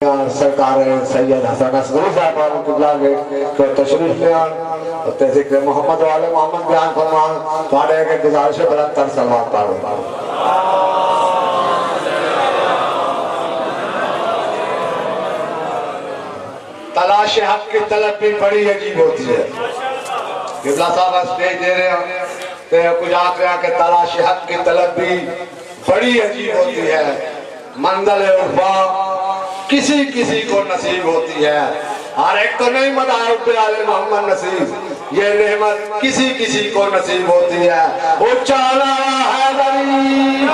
سرکار سید حسن اصغری صاحب رحمۃ اللہ علیہ کے تشریف لے آن تے ذکر محمد و آل محمد بیان فرمان پاڑے کے گزارش بلند تر سلوات پاڑے تلاش حق کی طلب بھی بڑی عجیب ہوتی ہے. قبلہ صاحب اسٹیج دے رہے ہیں تے کچھ آکھ رہے ہیں کہ تلاش حق کی طلب بھی بڑی عجیب ہوتی ہے. منزل عرفا کسی کسی کو نصیب ہوتی ہے، ہر ایک کو نہیں مدارب آل محمد نصیب، یہ نعمت کسی کسی کو نصیب ہوتی ہے. وہ چالا حیدری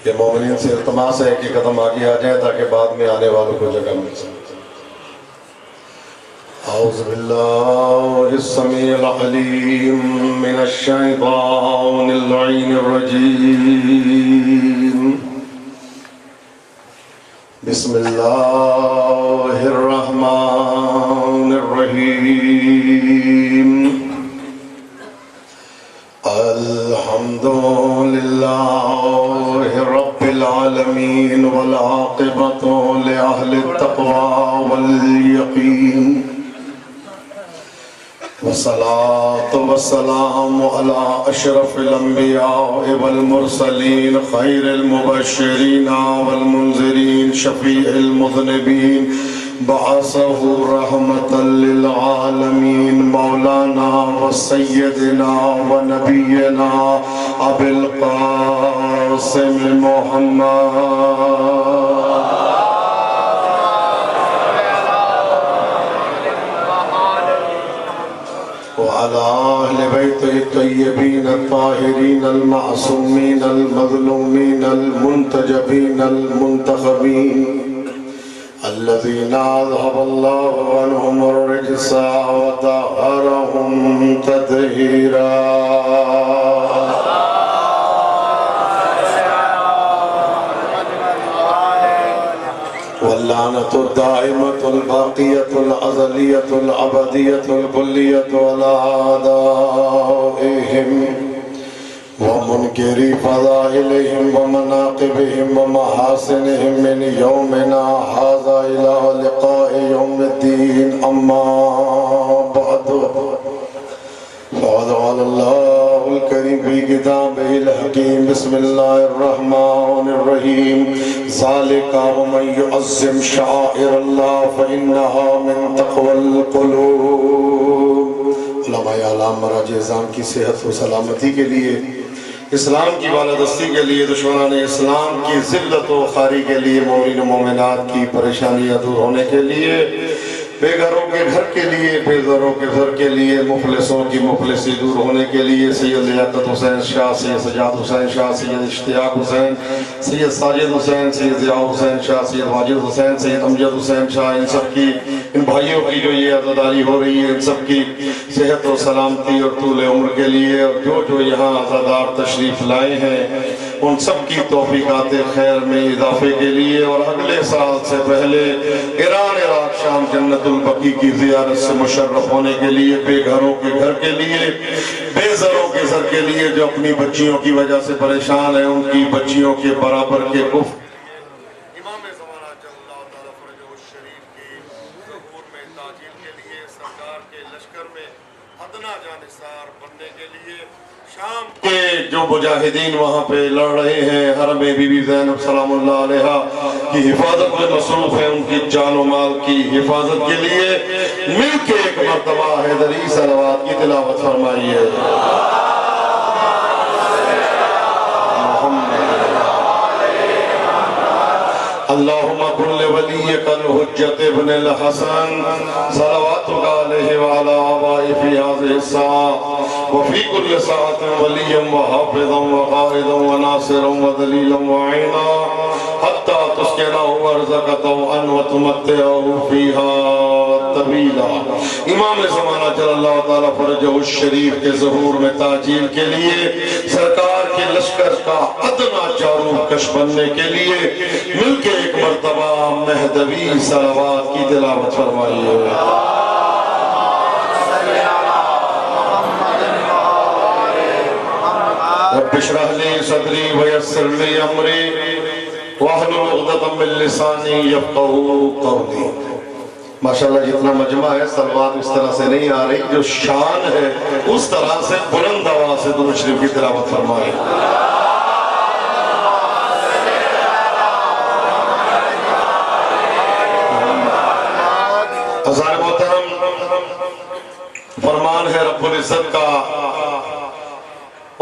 کہ مومنین سے التماس ہے کہ قدم آگے آ جائیں تاکہ بعد میں آنے والوں کو جگہ مل سکے. اعوذ باللہ السمیع العلیم من الشیطان اللعین الرجیم. بسم اللہ الرحمن الرحیم. الحمد للہ رب العالمین والعاقبۃ لأہل التقوی والیقین والصلاة والسلام علی اشرف الانبیاء والمرسلین خیر المبشرین والمنذرین شفیع المذنبین بعثہ رحمتا للعالمین مولانا وسیدنا ونبینا ابی القاسم محمد وعلى أهل بيت الطيبين الطاهرين المعصومين المظلومين المنتجبين المنتخبين الذين أذهب الله عنهم الرجس وطهرهم تطهيرا. واللعنة الدائمة الباقية الأزلية الأبدية الكلية على أعدائهم ومنكري فضائلهم ومناقبهم ومحاسنهم من يومنا هذا إلى لقاء يوم الدين. أما بعد فقد قال الله الكريم في كتابه الحكيم بسم الله الرحمن الرحيم. ذلك ومن يعظم شعائر الله فإنها من تقوى القلوب. علماء اعلام مراجع اعظام کی صحت و سلامتی کے لیے، اسلام کی بالادستی کے لیے، دشمنان اسلام کی ذلت و خواری کے لیے، مومنین و مومنات کی پریشانیاں دور ہونے کے لیے، بے گھروں کے گھر کے لیے، بے زروں کے زر کے لیے، مفلسوں کی مفلسی دور ہونے کے لیے، سید لیاقت حسین شاہ، سید سجاد حسین شاہ، سید اشتیاق حسین، سید ساجد حسین، سید ضیاء حسین شاہ، سید واجد حسین، سید امجد حسین شاہ، ان سب کی، ان بھائیوں کی جو یہ عزاداری ہو رہی ہے، ان سب کی صحت و سلامتی اور طول عمر کے لیے، اور جو یہاں عزادار تشریف لائے ہیں ان سب کی توفیقات خیر میں اضافے کے لیے، اور اگلے سال سے پہلے ایران عراق شام جنت البقیع کی زیارت سے مشرف ہونے کے لیے، بے گھروں کے گھر کے لیے، بے زروں کے زر کے لیے، جو اپنی بچیوں کی وجہ سے پریشان ہیں ان کی بچیوں کے برابر کے کفر امام زمانہ جل اللہ تعالیٰ فرجہ الشریف کی ظہور میں تاجیل کے لیے، سرکار کے لشکر میں ادنا جانثار بننے کے لیے، شام کے جو مجاہدین وہاں پہ لڑ رہے ہیں، حرم بی بی زینب سلام اللہ علیہا کی حفاظت میں مصروف ہے، ان کی جان و مال کی حفاظت کے لیے مل کے ایک مرتبہ حیدری صلوات کی تلاوت فرمائیے. اللہم کل ولیک الحجت ابن الحسن صلواتک علیہ وعلا آبائی فی هذه الساعة وفی کل ساعة ولیا وحافظا وقائدا وناصرا ودلیلا وعینا حتی تسکنہ ورزقتا وتمتعہ فیہا طویلا. امام زمانہ جل اللہ تعالیٰ فرجہ الشریف کے ظہور میں تاجیل کے لیے، سرکار کے لشکر کا ادنا جارو کش بننے کے لیے مل کے ایک مرتبہ مہدوی صلوات کی تلاوت فرمائیے. رب اشرح لي صدري ويسر لي امري واحلل عقدة من لساني يفقهوا قولي. ماشاءاللہ جتنا مجمع ہے صلوات اس طرح سے نہیں آ رہی، جو شان ہے اس طرح سے بلند آواز سے درود شریف کی تلاوت فرمائے. عزیز محترم، فرمان ہے رب العزت کا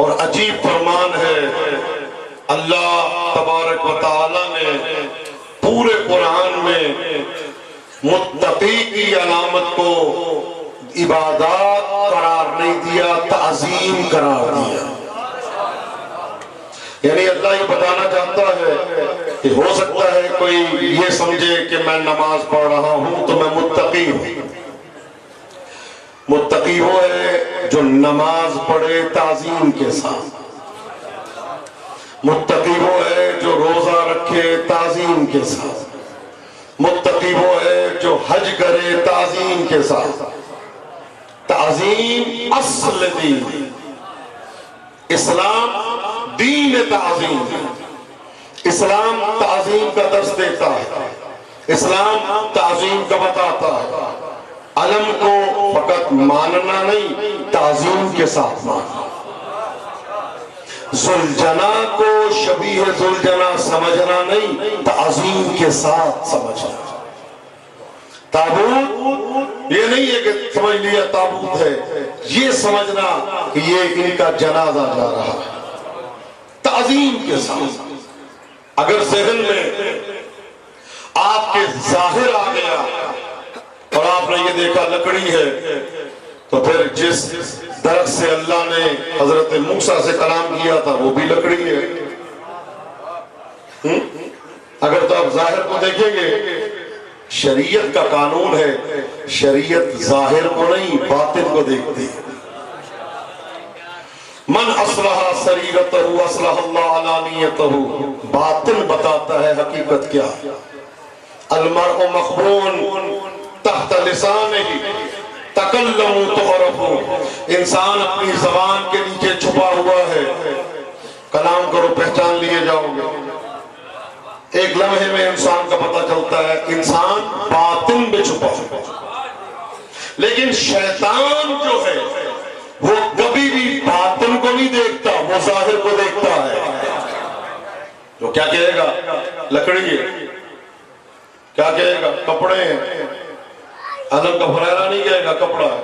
اور عجیب فرمان ہے. اللہ تبارک و تعالی نے پورے قرآن میں متقی کی علامت کو عبادات قرار نہیں دیا، تعظیم قرار دیا. یعنی اللہ یہ بتانا چاہتا ہے کہ ہو سکتا ہے کوئی یہ سمجھے کہ میں نماز پڑھ رہا ہوں تو میں متقی ہوں. متقی وہ ہے جو نماز پڑھے تعظیم کے ساتھ. متقی وہ ہے جو روزہ رکھے تعظیم کے ساتھ. متقی وہ ہے جو حج کرے تعظیم کے ساتھ. تعظیم اصل دین. اسلام دین تعظیم. اسلام تعظیم کا درس دیتا ہے. اسلام تعظیم کا بتاتا ہے. علم کو فقط ماننا نہیں، تعظیم کے ساتھ ماننا. ذوالجنا کو شبیہ ذوالجنا سمجھنا نہیں، تعظیم کے ساتھ سمجھنا. تابوت یہ نہیں ہے کہ سمجھ لیا تابوت ہے، یہ سمجھنا کہ یہ ان کا جنازہ جا رہا ہے. تعظیم کے ساتھ. اگر ذہن میں آپ کے ظاہر آ گیا اور آپ نے یہ دیکھا لکڑی ہے، تو پھر جس درخت سے اللہ نے حضرت موسیٰ سے کلام کیا تھا وہ بھی لکڑی ہے. اگر تو آپ ظاہر کو دیکھیں گے، شریعت کا قانون ہے، شریعت ظاہر کو نہیں باطن کو دیکھتی. من اصلح سریرتہ اصلح اللہ علانیتہ. باطن بتاتا ہے حقیقت کیا. المرء مخبون تحت لسانہ تکلموا تعرفوا. انسان اپنی زبان کے نیچے چھپا ہوا ہے، کلام کرو پہچان لیے جاؤ گے. ایک لمحے میں انسان کا پتہ چلتا ہے انسان باطن میں چھپا ہے. لیکن شیطان جو ہے وہ کبھی بھی باطن کو نہیں دیکھتا، وہ ظاہر کو دیکھتا ہے. جو کیا کہے گا لکڑی ہے، کیا کہے گا کپڑے ہیں. عدم کا فریرہ نہیں کہے گا کپڑا ہے.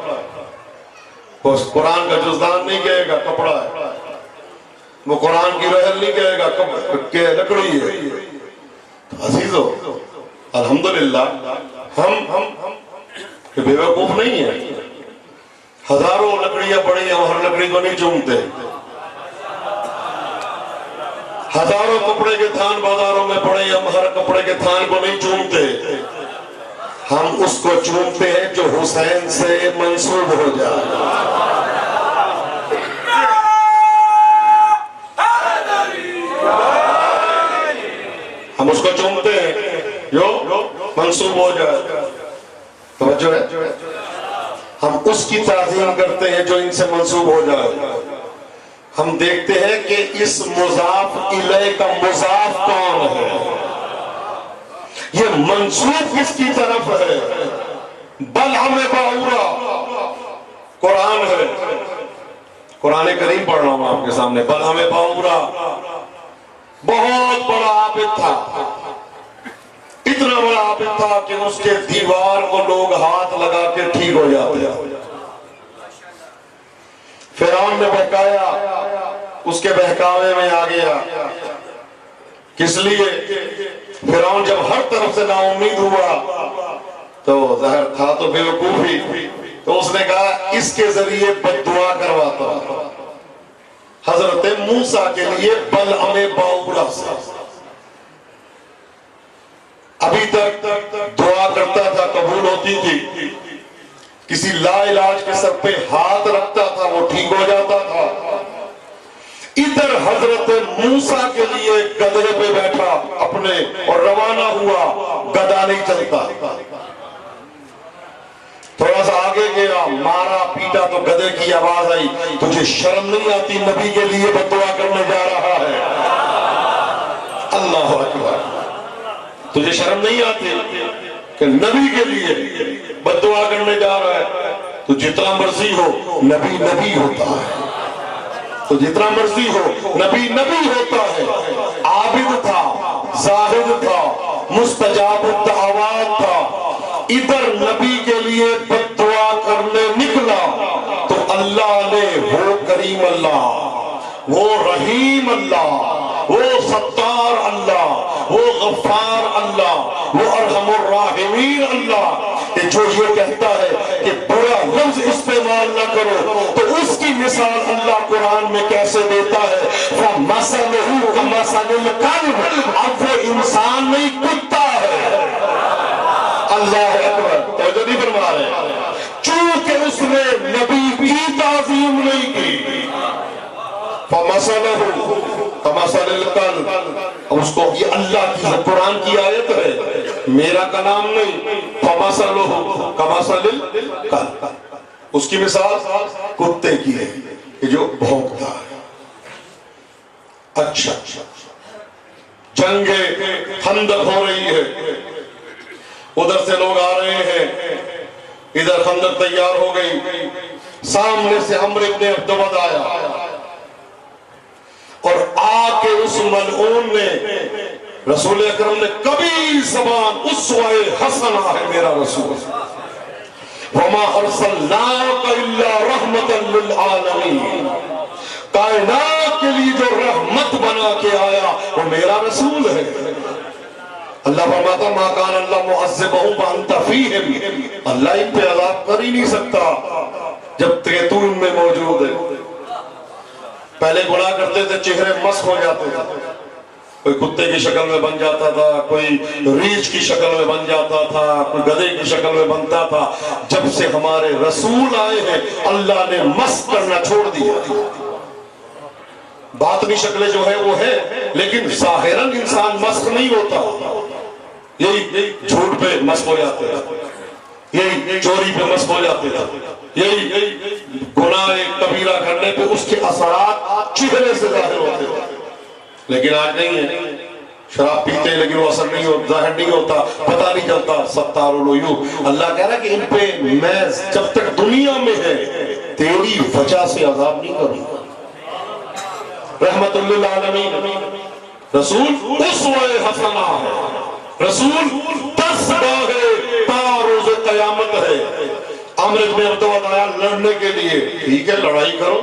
قرآن کا جزدان نہیں کہے گا کپڑا ہے. وہ قرآن کی رحل نہیں کہے گا کہ لکڑی ہے. عزیزو الحمدللہ ہم بے وقوف نہیں ہیں. ہزاروں لکڑیاں پڑی ہیں، ہر لکڑی کو نہیں چومتے. ہزاروں کپڑے کے تھان بازاروں میں پڑے، ہم ہر کپڑے کے تھان کو نہیں چومتے. ہم اس کو چومتے ہیں جو حسین سے منسوب ہو جائے. ہم اس کو چومتے ہیں جو منسوب ہو جائے. توجہ ہے. ہم اس کی تعظیم کرتے ہیں جو ان سے منسوب ہو جائے. ہم دیکھتے ہیں کہ اس مضاف الیہ کا مضاف کون ہے، یہ منسوب کس کی طرف ہے. بلعم باورا قرآن ہے. قرآن کریم پڑھ رہا ہوں آپ کے سامنے. بلعم باورا بہت بڑا عابد تھا. اتنا بڑا عابد تھا کہ اس کے دیوار کو لوگ ہاتھ لگا کے ٹھیک ہو جاتے. فرعون نے بہکایا، اس کے بہکاوے میں آ گیا. کس لیے؟ فرعون جب ہر طرف سے نا امید ہوا تو ظاہر تھا تو بے وقوفی، تو اس نے کہا اس کے ذریعے بد دعا کرواتا ہوں. حضرت موسیٰ کے لیے بلعم باورا سے ابھی تک دعا کرتا تھا، قبول ہوتی تھی. کسی لا علاج کے سر پہ ہاتھ رکھتا تھا، وہ ٹھیک ہو جاتا تھا. ادھر حضرت موسیٰ کے لیے گدھے پہ بیٹھا اپنے اور روانہ ہوا، گدھا نہیں چلتا، تھوڑا سا آگے گیا، مارا پیٹا تو گدھے کی آواز آئی، تجھے شرم نہیں آتی نبی کے لیے بد دعا کرنے جا رہا ہے؟ اللہ اکبر، تجھے شرم نہیں آتی کہ نبی کے لیے بد دعا کرنے جا رہا ہے؟ تو جتنا مرضی ہو نبی نبی ہوتا ہے، تو جتنا مرضی ہو نبی نبی ہوتا ہے۔ عابد تھا، زاہد تھا، مستجاب الدعوات تھا، ادھر نبی کے لیے بد دعا کرنے نکلا تو اللہ نے وہ کریم اللہ، وہ رحیم اللہ، وہ ستار اللہ، وہ غفار اللہ، وہ ارحم الراحمین اللہ کہ جو یہ کہتا ہے کہ برا لفظ استعمال نہ کرو تو اس کی مثال اللہ قرآن میں کیسے دیتا ہے؟ فَمَثَلُهُ كَمَثَلِ الْكَلْبِ، اب وہ انسان نہیں کتا ہے۔ اللہ اکبر، توجہ نہیں فرما رہے، چونکہ اس نے نبی کی تعظیم نہیں کی۔ فَمَثَلُهُ كَمَثَلِ الْكَلْبِ، اس کو یہ اللہ کی قرآن کی آیت ہے، میرا کلام نہیں۔ فَمَثَلُهُ كَمَثَلِ الْكَلْبِ، اس کی مثال کتے کی ہے کہ جو بھونکتا ہے۔ اچھا، جنگ خندق ہو رہی ہے، ادھر سے لوگ آ رہے ہیں، ادھر خندق تیار ہو گئی، سامنے سے عمرو بن عبدود آیا اور آ کے اس ملعون نے، رسول اکرم نے کبھی زبان اسوہ حسنہ ہے میرا رسول، وما ارسلناک الا رحمتا للعالمین، کائنات کے لیے جو رحمت بنا کے آیا وہ میرا رسول ہے۔ اللہ فرماتا ما کان اللہ معذبہم وانت فیہم، اللہ ان پہ عذاب کر ہی نہیں سکتا جب تک تو ان میں موجود ہے۔ پہلے گناہ کرتے تھے چہرے مسخ ہو جاتے تھے، کوئی کتے کی شکل میں بن جاتا تھا، کوئی ریچھ کی شکل میں بن جاتا تھا، کوئی گدھے کی شکل میں بنتا تھا۔ جب سے ہمارے رسول آئے ہیں اللہ نے مسخ کرنا چھوڑ دیا، باطنی شکلیں جو ہے وہ ہے لیکن ظاہراً انسان مسخ نہیں ہوتا۔ یہی جھوٹ پہ مسخ ہو جاتے ہیں، یہی چوری پہ مسخ ہو جاتے ہیں، یہی گناہ کبیرہ کرنے پہ اس کے اثرات چہرے سے ظاہر ہوتے ہیں، لیکن آج نہیں ہے۔ شراب پیتے لیکن وہ اثر نہیں ہوتا، ظاہر نہیں ہوتا، پتہ نہیں چلتا۔ ستار العیوب، اللہ کہہ رہا ہے کہ ان پہ میں جب تک دنیا میں ہے تیری وجہ سے عذاب نہیں کروں گا۔ رحمت للعالمین، رسول اسوہ حسنہ ہے، رسول 10 ہے تاروز قیامت ہے۔ عمرو بن عبدود آیا لڑنے کے لیے، ٹھیک ہے لڑائی کرو،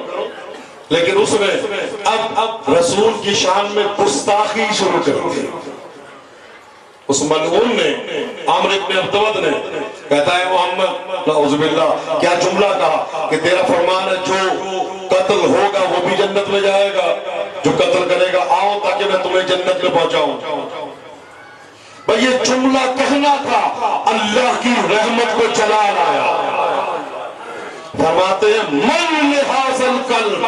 لیکن اس نے اب رسول کی شان میں گستاخی شروع کر دی۔ اس ملعون نے، عمرو بن عبدود نے، کہتا ہے محمد نعوذ باللہ، کیا جملہ کہا کہ تیرا فرمان ہے جو قتل ہوگا وہ بھی جنت میں جائے گا، جو قتل کرے گا آؤ تاکہ میں تمہیں جنت میں پہنچاؤں۔ بھئی یہ جملہ کہنا تھا، اللہ کی رحمت کو چلا لایا۔ فرماتے ہیں من لہذا القلب،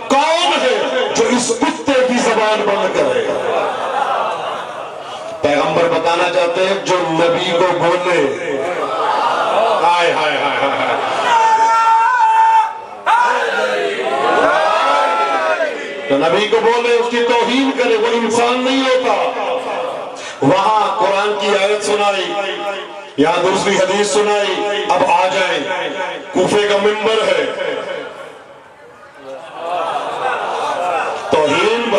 کون ہے جو اس کتے کی زبان بند کرے گا؟ پیغمبر بتانا چاہتے ہیں جو نبی کو بولے، ہائے ہائے ہائے ہائے، جو نبی کو بولے اس کی توہین کرے وہ انسان نہیں ہوتا۔ وہاں قرآن کی آیت سنائی، یہاں دوسری حدیث سنائی، اب آ جائیں، کوفے کا منبر ہے، توہین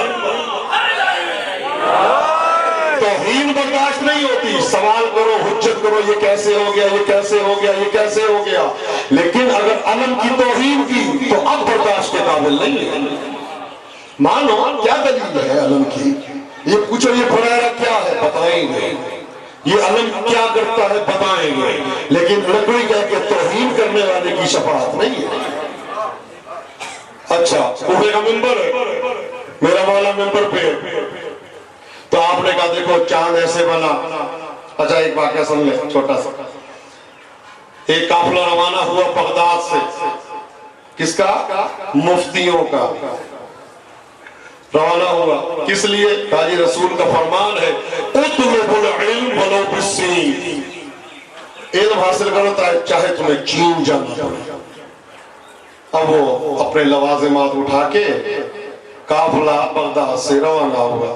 برداشت نہیں ہوتی، سوال کرو، حجت کرو، یہ کیسے ہو گیا، یہ کیسے ہو گیا، یہ کیسے ہو گیا، لیکن اگر علم کی توہین کی تو اب برداشت کے قابل نہیں ہے۔ مانو کیا دلیل ہے علم کی، یہ پوچھو یہ پڑھایا کیا ہے بتائیں گے، یہ علم کیا کرتا ہے بتائیں گے، لیکن لکڑی کہہ کے توہین کرنے والے کی شفاعت نہیں ہے۔ اچھا کوفے کا منبر ہے، میرا مولا منبر پہ، تو آپ نے کہا دیکھو چاند ایسے بنا۔ اچھا ایک واقعہ سن لیں چھوٹا سا، ایک قافلہ روانہ ہوا بغداد سے، کس کا؟ مفتیوں کا۔ روانہ ہوا. کس لیے؟ حاجی رسول کا فرمان ہے اطلب العلم ولو بالسین، علم حاصل کرو چاہے تمہیں چین جانا پڑے. اب وہ اپنے لوازمات اٹھا کے قافلہ بغداد سے روانہ ہوا.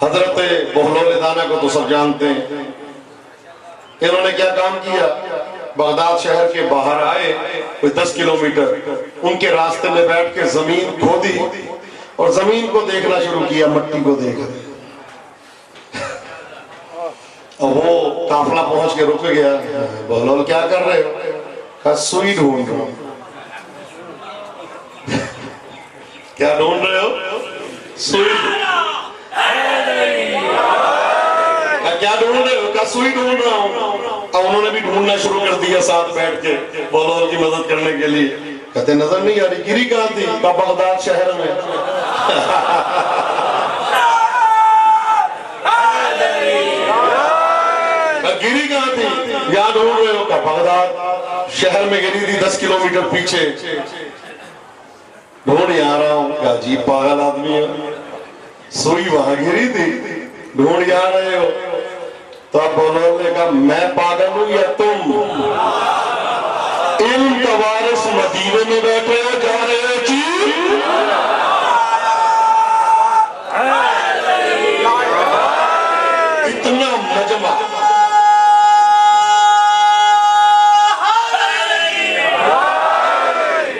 حضرت بہلول دانا کو تو سب جانتے ہیں. انہوں نے کیا کام کیا؟ بغداد شہر کے باہر آئے کوئی 10 کلومیٹر، ان کے راستے میں بیٹھ کے زمین کھودی اور زمین کو دیکھنا شروع کیا، مٹی کو دیکھ رہے. اور وہ قافلہ پہنچ کے رک گیا. بہلول کیا کر رہے ہو؟ کہا سوئی ڈھونڈ رہا ہوں. کیا ڈھونڈ رہے ہو؟ سوئی. کیا ڈھونڈ رہے ہو؟ کہا سوئی ڈھونڈ رہا ہوں. اب انہوں نے بھی ڈھونڈنا شروع کر دیا ساتھ بیٹھ کے بہلول کی مدد کرنے کے لیے. کہتے نظر نہیں آ رہی. گری کہاں تھی؟ کہا بغداد شہر میں. گری کہاں تھی؟ یہاں ڈھونڈ رہے ہو؟ کہا بغداد شہر میں گری تھی 10 کلومیٹر پیچھے. ڈھونڈ یہاں رہا ہوں. کہا جی پاگل آدمی ہے، سوئی وہاں گری تھی، ڈھونڈ یہاں رہے ہو. تو اب بہلول نے کہا میں پاگل ہوں یا تم؟ علم کا وارث مدینے میں بیٹھے ہو، جا رہے ہو جی. اتنا مجمع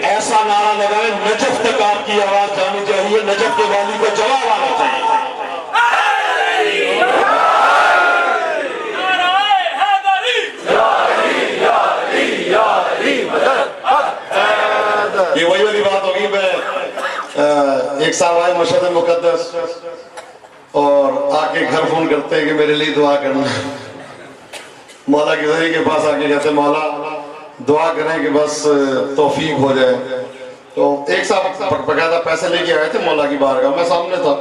ایسا نعرہ لگائے نجف تک آپ کی آواز جانی چاہیے، نجف کے والی کو جواب آنا چاہیے. یہ وہی والی بات ہوگی. میں ایک صاحب آئے مشہد مقدس اور آ کے گھر فون کرتے ہیں کہ میرے لیے دعا کرنا. مولا کی ذریعے کے پاس آ کے کہتے ہیں مولا دعا کریں کہ بس توفیق ہو جائے. تو ایک صاحب باقاعدہ پیسے لے کے آئے تھے مولا کی بارگاہ میں، سامنے تھا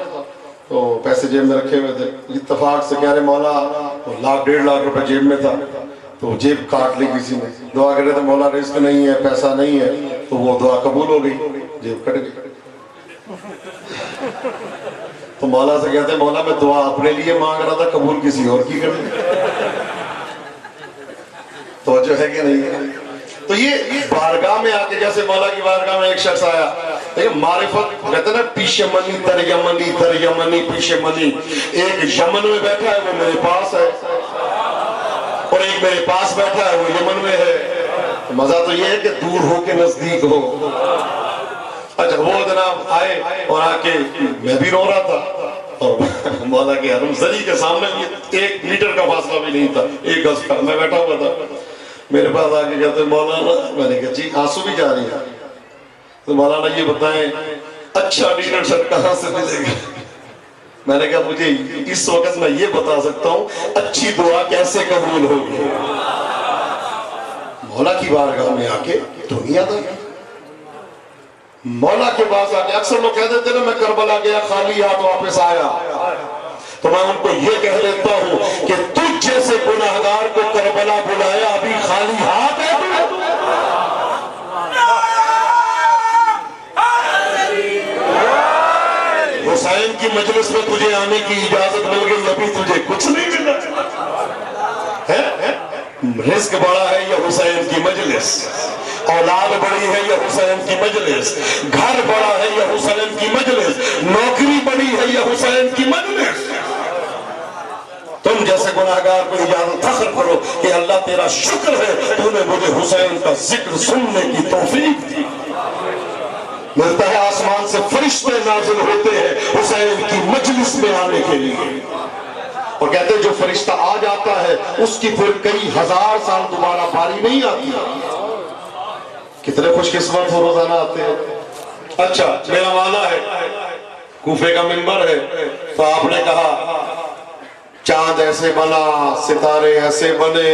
تو پیسے جیب میں رکھے ہوئے تھے. اتفاق سے کہہ رہے مولا 1,00,000 1.5 لاکھ روپے جیب میں تھا. تو جیب کاٹ لی کسی نے. دعا کر رہے تھے مولا رزق نہیں ہے، پیسہ نہیں ہے. تو وہ دعا قبول ہو گئی، جیب کٹ گئی. تو مولا سے کہتے ہیں مولا میں دعا اپنے لیے مانگ رہا تھا، قبول کسی اور کی کر لی. توجہ ہے کہ نہیں ہے؟ تو یہ بارگاہ میں آ کے جیسے مولا کی بارگاہ میں ایک شخص آیا، لیکن معرفت کہتے ہیں نا پیشے منی در یمنی پیشے منی. ایک یمن میں بیٹھا ہے وہ میرے پاس ہے، اور ایک میرے پاس بیٹھا ہے وہ یمن میں ہے. مزہ تو یہ ہے کہ دور ہو کے نزدیک ہو. اچھا وہ جناب آئے اور آ کے میں بھی رو رہا تھا اور مولا کے حرم زری کے سامنے 1 میٹر کا فاصلہ بھی نہیں تھا، 1 گز کا. میں بیٹھا ہوا تھا. میرے پاس آ کے کہتے مولانا، میں نے کہا جی آنسو بھی جا رہی ہے. تو مولانا یہ بتائیں اچھا ڈنر سیٹ کہاں سے ملے گا؟ میں نے کہا مجھے اس وقت میں یہ بتا سکتا ہوں اچھی دعا کیسے قبول ہوگی. مولا کی بارگاہ میں آ کے دنیا دار، مولا کے پاس آ کے اکثر لوگ کہہ دیتے نا میں کربلا گیا خالی ہاتھ واپس آیا. تو میں ان کو یہ کہہ دیتا ہوں کہ تجھ جیسے گناہگار کو کربلا بلایا ابھی خالی ہاتھ ہے. حسین کی مجلس میں تجھے آنے کی اجازت مل گئی، ابھی تجھے کچھ نہیں ملا. رزق بڑا ہے یا حسین کی مجلس، اولاد بڑی ہے یا حسین کی مجلس، گھر بڑا ہے یا حسین کی مجلس، نوکری بڑی ہے یا حسین کی مجلس. تم جیسے گناہگار کو اجازت فخر کرو کہ اللہ تیرا شکر ہے تو نے مجھے حسین کا ذکر سننے کی توفیق دی. ملتا ہے آسمان سے فرشتے نازل ہوتے ہیں حسین کی مجلس میں آنے کے لیے، اور کہتے ہیں جو فرشتہ آ جاتا ہے اس کی پھر کئی ہزار سال دوبارہ باری نہیں آتی. کتنے خوش قسمت ہو روزانہ آتے ہیں. اچھا میرا والا ہے، کوفے کا منبر ہے، تو آپ نے کہا چاند ایسے بنا، ستارے ایسے بنے،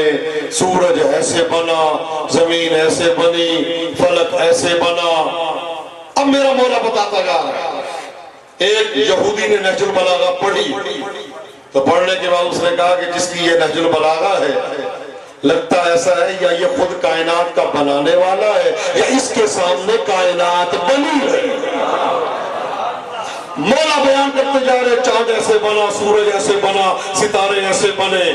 سورج ایسے بنا، زمین ایسے بنی، فلک ایسے بنا. اب میرا مولا بتاتا جا رہا ہے. ایک یہودی نے نہج البلاغہ پڑھی، تو پڑھنے کے بعد اس نے کہا کہ جس کی یہ نہج البلاغہ ہے لگتا ایسا ہے یا یہ خود کائنات کا بنانے والا ہے یا اس کے سامنے کائنات بنی ہے. مولا بیان کرتے جا رہے چاند ایسے بنا، سورج ایسے بنا، ستارے ایسے بنے.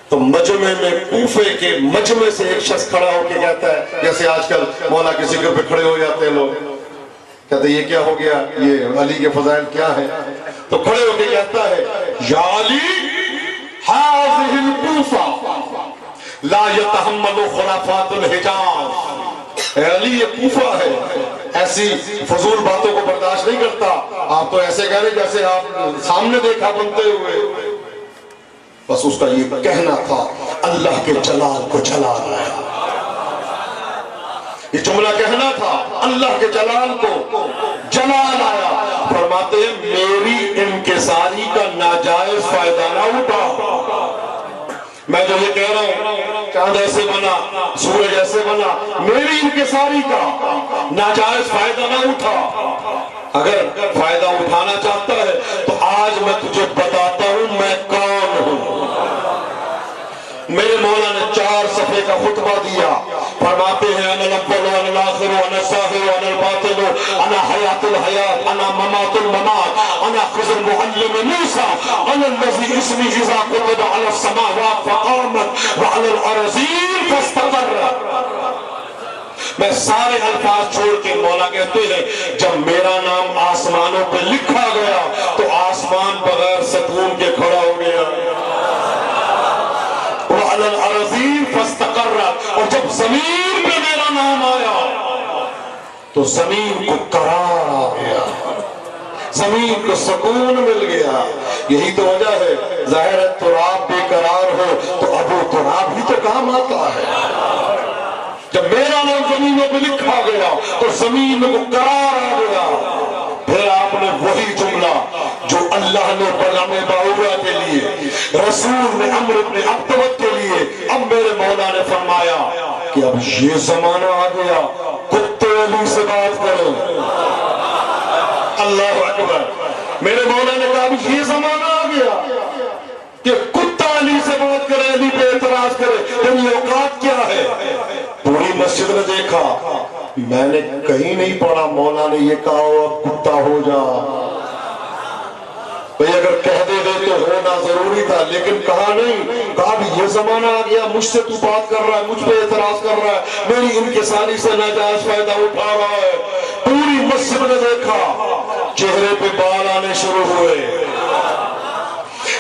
تو مجمع میں کوفے کے مجمع سے ایک شخص کھڑا ہو کے کہتا ہے، جیسے آج کل مولا کے ذکر پہ کھڑے ہو جاتے ہیں لوگ، کہتے ہیں یہ کیا ہو گیا، یہ علی کے فضائل کیا ہے؟ تو کھڑے ہو کے کہتا ہے یا علی هذه الكوفہ لا يتحمل خرافات الحجاز. اے علی یہ کوفہ ہے، ایسی فضول باتوں کو برداشت نہیں کرتا. آپ تو ایسے کہہ رہے جیسے آپ سامنے دیکھا بنتے ہوئے. بس اس کا یہ کہنا تھا اللہ کے جلال کو جلال آیا. یہ جملہ کہنا تھا اللہ کے جلال کو جلال آیا. فرماتے ہیں میری انکساری کا ناجائز فائدہ نہ اٹھا. میں جو یہ کہہ رہا ہوں چاند ایسے بنا، سورج ایسے بنا، میری انکساری کا ناجائز فائدہ نہ اٹھا. اگر فائدہ اٹھانا چاہتا ہے تو آج میں تجھے بتاتا ہوں میں کون ہوں. میرے مولا نے 4 صفحے کا خطبہ دیا. فرماتے ہیں انا الاول وانا الاخر وانا الظاہر وانا الباطن انا حیات الحیات انا ممات الممات انا خضر معلم موسیٰ انا الذی اسمی اذا قطب علی السماوات فقامت وعلی الارضین فاستقرت. میں سارے الفاظ چھوڑ کے مولا کہتے ہیں جب میرا نام آسمانوں پہ لکھا گیا تو آسمان بغیر سکون کے کھڑا ہو گیا. وعلی الارضین فاستقرت. اور جب زمین پہ میرا نام آیا تو زمین کو قرار آ گیا، زمین کو سکون مل گیا. یہی تو وجہ ہے ظاہر ہے تراب بے قرار ہو تو ابو تراب ہی تو کام آتا ہے. جب میرا نام زمینوں پہ لکھا گیا تو زمین کو قرار آ گیا. پھر آپ نے وہی جملہ جو اللہ نے بلعم باورا کے لیے، رسول نے عمرو بن عبدوت کے لیے، اب میرے مولا نے فرمایا کہ اب یہ زمانہ آ گیا کتے علی سے بات کرو. اللہ اکبر. میرے مولا نے کہا اب یہ زمانہ آ گیا کہ کتا علی سے بات کرے، علی پہ اعتراض کرے. تیری اوقات کیا ہے؟ پوری مسجد نے دیکھا، میں نے کہیں نہیں پڑھا مولا نے یہ کہا ہو اب کتا ہو جا. بھئی اگر کہہ دے تو ہونا ضروری تھا، لیکن کہا نہیں. کہا بھی یہ زمانہ آ گیا مجھ سے تو بات کر رہا ہے، مجھ پہ اعتراض کر رہا ہے، میری انکساری سے ناجائز فائدہ اٹھا رہا ہے. پوری مسجد نے دیکھا، چہرے پہ بال آنے شروع ہوئے.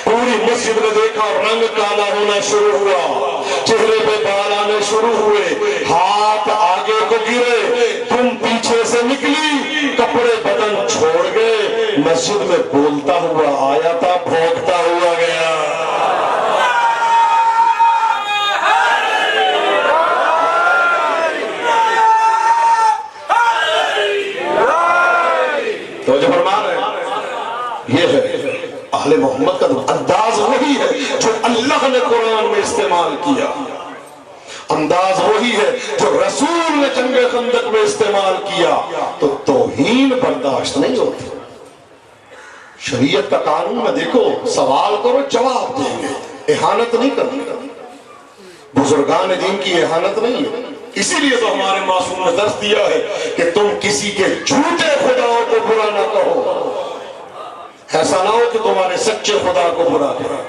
پوری مسجد نے دیکھا رنگ کالا ہونا شروع ہوا، چہرے پہ بال آنے شروع ہوئے، ہاتھ آگے کو گرے، تم پیچھے سے نکلی، کپڑے بدن چھوڑ گئے. مسجد میں بولتا ہوا آیا تھا، بھونکتا ہوا گیا. تو جو فرما رہے ہیں یہ ہے اہل محمد کا انداز وہی ہے جو اللہ نے قرآن میں استعمال کیا. انداز وہی ہے جو رسول نے جنگ خندق میں استعمال کیا. تو توہین برداشت نہیں ہوتی. شریعت کا قانون میں دیکھو سوال کرو جواب دیں گے، احانت نہیں کرنی. بزرگان دین کی احانت نہیں ہے. اسی لیے تو ہمارے معصوم نے درس دیا ہے کہ تم کسی کے جھوٹے خداؤں کو برا نہ کہو. ایسا نہ ہو کہ تمہارے سچے خدا کو برا کرو.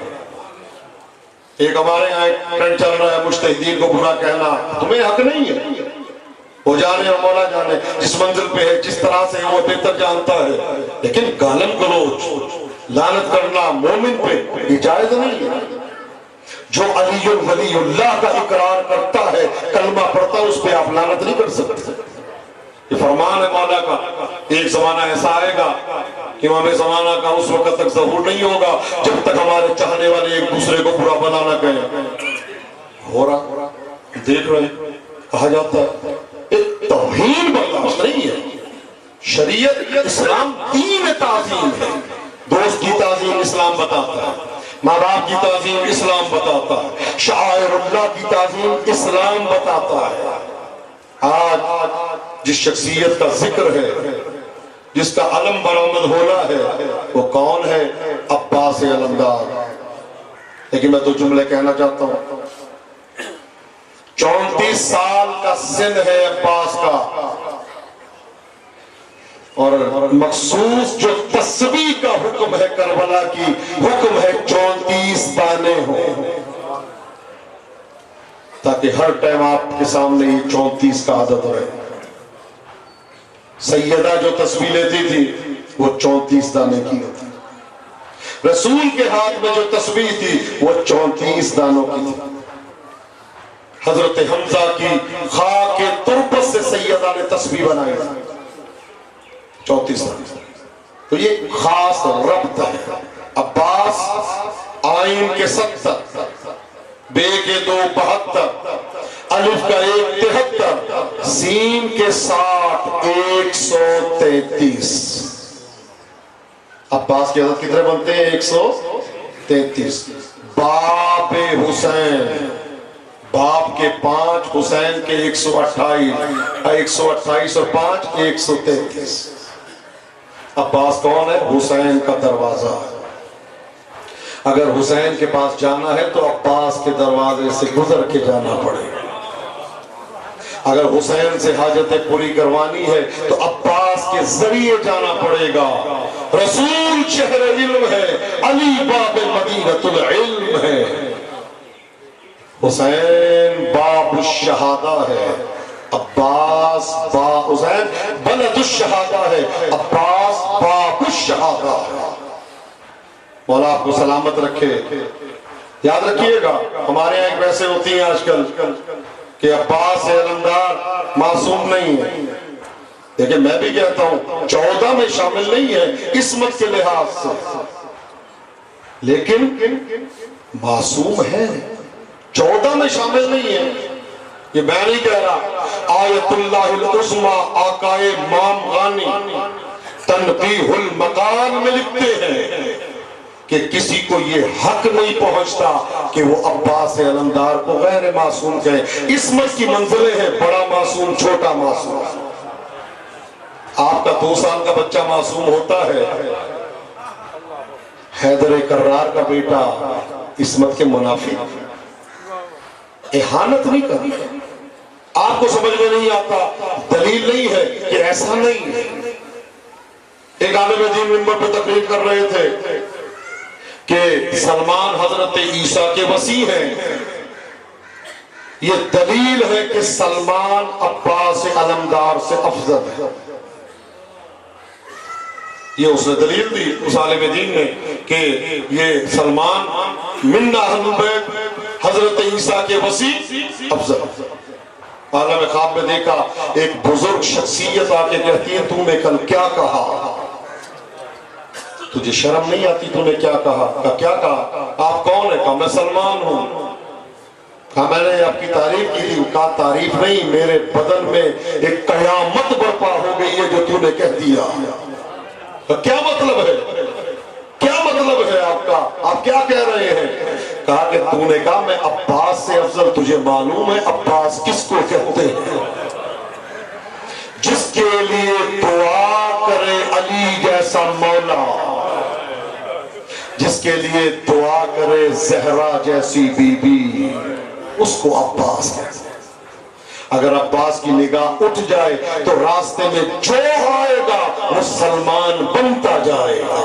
ایک ہمارے یہاں ایک ٹرینڈ چل رہا ہے مجتہدین کو برا کہنا. تمہیں حق نہیں ہے. وہ جانے اور مولا جانے جس منزل پہ ہے، جس طرح سے وہ بہتر جانتا ہے. لیکن گالم گلوچ لعنت کرنا مومن پہ یہ جائز نہیں ہے. جو علی ولی اللہ کا اقرار کرتا ہے، کلمہ پڑھتا ہے، اس پہ آپ لعنت نہیں کر سکتے. یہ فرمان ہے مولا کا. ایک زمانہ ایسا آئے گا کہ امام زمانہ کا اس وقت تک ظہور نہیں ہوگا جب تک ہمارے چاہنے والے ایک دوسرے کو برا بنا نہ کہیں. ہو رہا دیکھ رہے کہا جاتا ہے ایک توہین برداشت نہیں ہے. شریعت اسلام دین تعظیم ہے. دوست کی تعظیم اسلام بتاتا ہے، ماں باپ کی تعظیم اسلام بتاتا ہے، شعائر اللہ کی تعظیم اسلام بتاتا ہے. آج جس شخصیت کا ذکر ہے، جس کا علم برآمد ہونا ہے، وہ کون ہے؟ عباس علمدار. لیکن میں تو جملے کہنا چاہتا ہوں. 34 سال کا سن ہے عباس کا، اور مخصوص جو تسبیح کا حکم ہے کربلا کی، حکم ہے 34 دانے ہوں، تاکہ ہر ٹائم آپ کے سامنے یہ 34 کا عدد رہے۔ سیدہ جو تسبیح لیتی تھی وہ 34 دانے کی ہوتی، رسول کے ہاتھ میں جو تسبیح تھی وہ 34 دانوں کی تھی۔ حضرت حمزہ کی خاک تربت سے سیدہ نے تسبیح بنائی 34 دانے۔ تو یہ خاص ربط ہے۔ عباس آئین کے 70، بے کے 2 72، الف کا 1 73، سین کے 60 133۔ عباس کے عدد کتنے بنتے ہیں؟ 133۔ باب حسین، باپ کے 5، حسین کے 128 اور 5 133۔ عباس کون ہے؟ حسین کا دروازہ۔ اگر حسین کے پاس جانا ہے تو عباس کے دروازے سے گزر کے جانا پڑے گا۔ اگر حسین سے حاجتیں پوری کروانی ہے تو عباس کے ذریعے جانا پڑے گا۔ رسول شہر علم ہے، علی باب مدینۃ العلم ہے، حسین باب الشہادہ ہے، عباس حسین بلد الشہادہ ہے، عباس باب الشہادہ ہے۔ مولا آپ کو سلامت رکھے۔ یاد رکھیے گا، ہمارے یہاں ایک ویسے ہوتی ہیں آج کل کہ عباس علمدار معصوم نہیں ہے، لیکن میں بھی کہتا ہوں 14 میں شامل نہیں ہے عصمت کے لحاظ سے، لیکن معصوم ہے، 14 میں شامل نہیں ہے۔ یہ میں نہیں کہہ رہا، آیت اللہ العظمی آقائے امام غانی تنقیح المقال میں لکھتے ہیں کہ کسی کو یہ حق نہیں پہنچتا کہ وہ عباس علمدار کو غیر معصوم کہے۔ عصمت کی منزلیں ہیں، بڑا معصوم، چھوٹا معصوم۔ آپ کا 2 سال کا بچہ معصوم ہوتا ہے، حیدر کرار کا بیٹا عصمت کے منافی، احانت نہیں کرتا۔ آپ کو سمجھ میں نہیں آتا، دلیل نہیں ہے کہ ایسا نہیں ہے۔ ایک عالم دین منبر پہ تقریر کر رہے تھے کہ سلمان حضرت عیسیٰ کے وصی ہیں، یہ دلیل ہے کہ سلمان عباس علمدار سے افضل ہے۔ یہ اس نے دلیل دی اس عالم دین نے کہ یہ سلمان من اہل البیت حضرت عیسیٰ کے وصی افضل۔ عالم خواب میں دیکھا ایک بزرگ شخصیت آ کے کہتی ہے، تو نے کل کیا کہا؟ تجھے شرم نہیں آتی؟ تو نے کیا کہا؟ کیا کہا؟ آپ کون ہے؟ کہا میں سلمان ہوں۔ کہا میں نے آپ کی تعریف کی تھی۔ کہا تعریف نہیں، میرے بدن میں ایک قیامت برپا ہو گئی ہے جو تو نے کہہ دیا۔ کیا مطلب ہے؟ کیا مطلب ہے آپ کا؟ آپ کیا کہہ رہے ہیں؟ کہا کہ تو نے کہا میں عباس سے افضل، تجھے معلوم ہے عباس کس کو کہتے ہیں؟ جس کے لیے دعا کرے علی جیسا مولا، جس کے لیے دعا کرے زہرا جیسی بی بی، اس کو عباس کہتے ہیں۔ اگر عباس کی نگاہ اٹھ جائے تو راستے میں جو آئے گا وہ سلمان بنتا جائے گا۔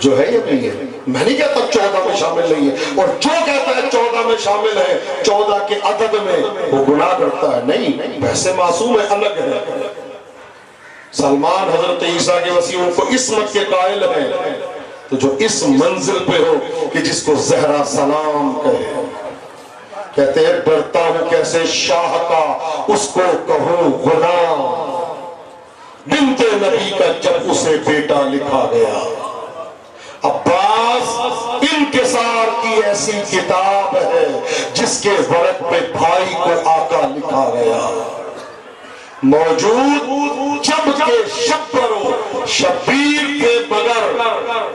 جو ہے یہ نہیں ہے، میں نہیں کہتا 14 میں شامل نہیں ہے، اور جو کہتا ہے 14 میں شامل ہے 14 کے عدد میں وہ گناہ کرتا ہے۔ نہیں، ویسے معصوم ہے، الگ ہے۔ سلمان حضرت عیسیٰ کے وصی ان کو عصمت کے قائل ہیں، تو جو اس منزل پہ ہو کہ جس کو زہرا سلام کہے، کہتے ہیں ڈرتا ہوں کیسے شاہ کا اس کو کہوں غلام، بنت نبی کا جب اسے بیٹا لکھا گیا۔ عباس انکسار کی ایسی کتاب ہے جس کے ورق پہ بھائی کو آقا لکھا گیا، موجود جب کے شبر و شبیر کے مگر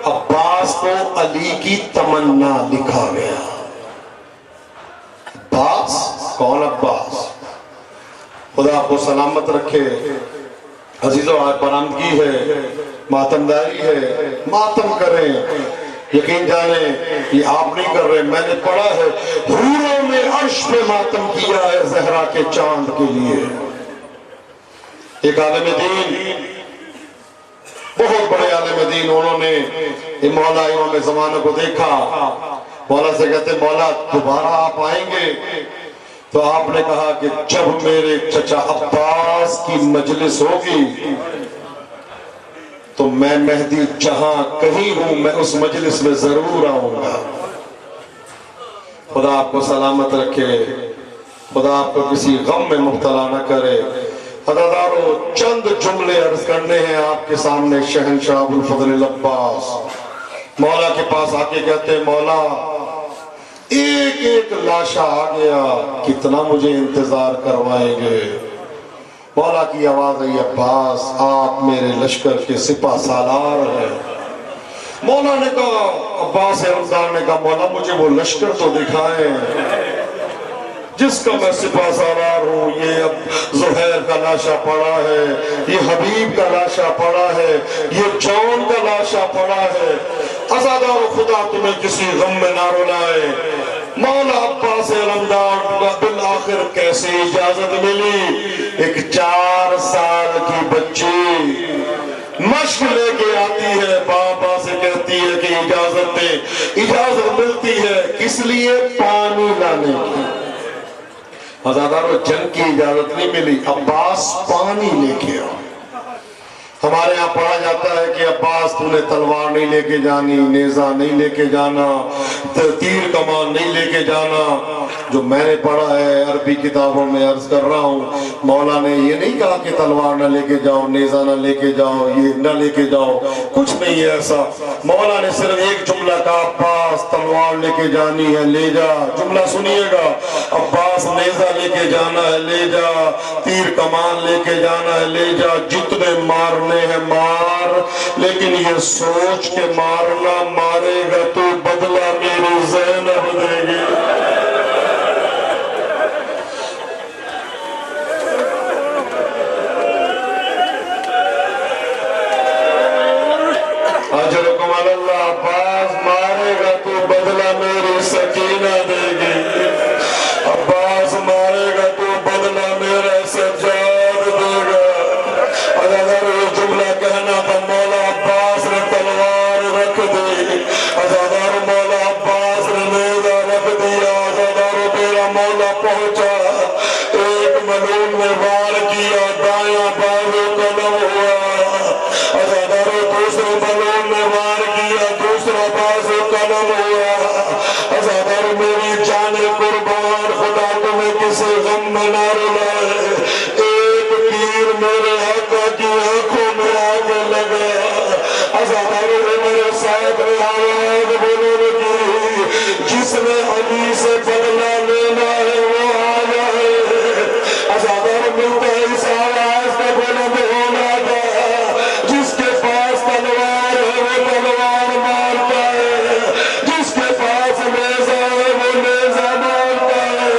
عباس کو علی کی تمنا لکھا گیا۔ عباس کون؟ عباس خدا آپ کو سلامت رکھے۔ عزیزو آج برآمدگی ہے، ماتمداری ہے، ماتم کریں، یقین جانیں یہ آپ نہیں کر رہے، میں نے پڑھا ہے حوروں نے عرش پہ ماتم کیا ہے زہرا کے چاند کے لیے۔ ایک عالم دین، بہت بڑے عالم دین، انہوں نے مولا امام زمانہ کو دیکھا، مولا سے کہتے مولا دوبارہ آپ آئیں گے؟ تو آپ نے کہا کہ جب میرے چچا عباس کی مجلس ہوگی تو میں مہدی جہاں کہیں ہوں میں اس مجلس میں ضرور آؤں گا۔ خدا آپ کو سلامت رکھے، خدا آپ کو کسی غم میں مبتلا نہ کرے۔ عزیزانو، چند جملے عرض کرنے ہیں آپ کے سامنے۔ شہنشاہ ابوالفضل العباس مولا کے پاس آ کے کہتے مولا ایک ایک لاشا آ گیا، کتنا مجھے انتظار کروائیں گے؟ مولا کی آواز ہے عباس آپ میرے لشکر کے سپہ سالار ہیں۔ مولا نے کہا، عباس رمضان نے کہا مولا مجھے وہ لشکر تو دکھائیں جس کا میں سپہ سالار ہوں۔ یہ اب زہیر کا لاشا پڑا ہے، یہ حبیب کا لاشا پڑا ہے، یہ جون کا لاشا پڑا ہے۔ عزادار خدا تمہیں کسی غم میں نہ رلائے۔ مولا عباس علمدار کا بالآخر کیسے اجازت ملی؟ ایک 4 سال کی بچی مشق لے کے آتی ہے، بابا سے کہتی ہے کہ اجازت دے۔ اجازت ملتی ہے کس لیے؟ پانی لانے کی۔ عزادارو جنگ کی اجازت نہیں ملی، عباس پانی لے کے آؤ۔ ہمارے ہاں پڑھا جاتا ہے کہ عباس تو نے تلوار نہیں لے کے جانی، نیزہ نہیں لے کے جانا، تیر کمان نہیں لے کے جانا۔ جو میں نے پڑھا ہے عربی کتابوں میں عرض کر رہا ہوں، مولا نے یہ نہیں کہا کہ تلوار نہ لے کے جاؤ، نیزہ نہ لے کے جاؤ، یہ نہ لے کے جاؤ، کچھ نہیں ہے ایسا۔ مولا نے صرف ایک جملہ کہا، عباس تلوار لے کے جانی ہے لے جا۔ جملہ سنیے گا، عباس نیزہ لے کے جانا ہے لے جا، تیر کمان لے کے جانا ہے لے جا، جتنے مارنے ہے مار، لیکن یہ سوچ کے مارنا مارے گا تو بدلہ میری زینب دے گی۔ اجرکم اللہ، عباس مارے گا تو بدلہ میری سکینہ دے گی، عباس مارے گا تو بدلہ میرا سجاد دے گا۔ اگر یہ جملہ کہنا تھا مولا عباس نے تلوار رکھ دی، ازادار مولا عباس نے نیزہ رکھ دیا۔ ازادار میرا مولا پہنچا، ایک ملون نے وار کیا، دائیں بازو قلم ہوا۔ ازادار دوسرے ملون نے وار کیا، دوسرا بازو قلم ہوا۔ ازادار میری جان قربان، خدا تمہیں کسی غم میں نہ رلائے۔ ایک تیر میرے آقا کی آنکھوں میں آگے لگا۔ ازاداروں نے میرے ساتھ آواز بولنے لگی، جس نے علی سے بدلہ لینا ہے وہ آنا ہے۔ ازادار ملتا ہے اس آواز کا بلند ہونا تھا، جس کے پاس تلوار ہے وہ تلوار مارتا ہے، جس کے پاس نیزہ ہے وہ نیزہ مارتا ہے۔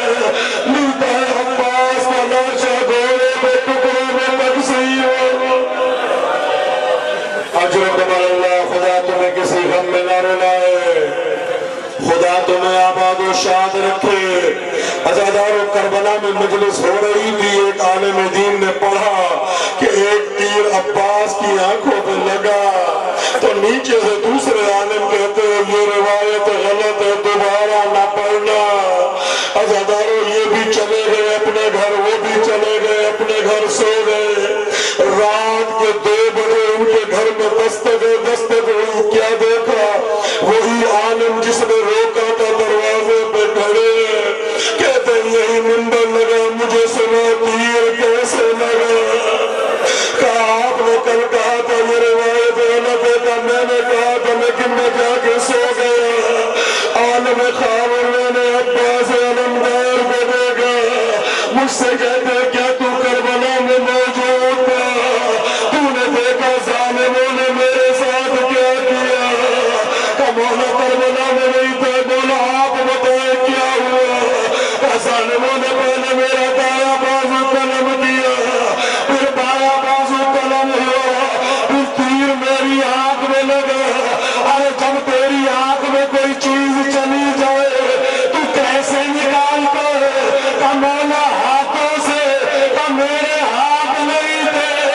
ملتا ہے عباس کا لاشا گھوڑے پہ ٹکڑوں میں تقسیم ہو۔ اجرکم اللہ، خدا تمہیں کسی غم میں نہ رلائے، خدا تمہیں آباد و شاد رکھے۔ عزادارو کربلا میں مجلس ہو رہی تھی، ایک عالم دین نے پڑھا کہ ایک تیر عباس کی آنکھوں پہ لگا، تو نیچے سے دوسرے عالم کہتے ہیں یہ روایت غلط ہے، دوبارہ نہ پڑھنا۔ عزادارو یہ بھی چلے گئے اپنے گھر، وہ بھی چلے گئے اپنے گھر، سو گئے۔ رات کے 2 بجے ان کے گھر میں دستک ہوئی، کیا دیکھا؟ وہی عالم جس نے روکا تھا دروازے پہ کھڑے ہیں، کہتے ہیں یہی منبر لگا، مجھے سنا تیر کیسے لگا؟ کہا آپ نے کل کہا تھا یہ روایت غلط ہے، کہا میں نے کہا تھا لیکن میں جا کے سو گیا۔ عالم خاور میں نے عباس علمدار کو دیکھا، مجھ سے کہتے کیا تو کربلا میں موجود تھا؟ تو نے دیکھا ظالموں نے میرے ساتھ کیا کیا؟ کہ مولا کربلا میں نہیں تھا، مولا آپ بتائیں کیا ہوا؟ ظالموں نے پہلے میرا دایاں بازو قلم کیا، پھر بایاں بازو قلم ہوا، پھر تیر میری آنکھ میں لگا۔ ارے جب تیری آنکھ میں کوئی چیز چلی جائے تو کیسے نکالتا ہے؟ کہ مولا ہاتھوں سے، کہ میرے ہاتھ نہیں تھے،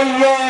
اللہ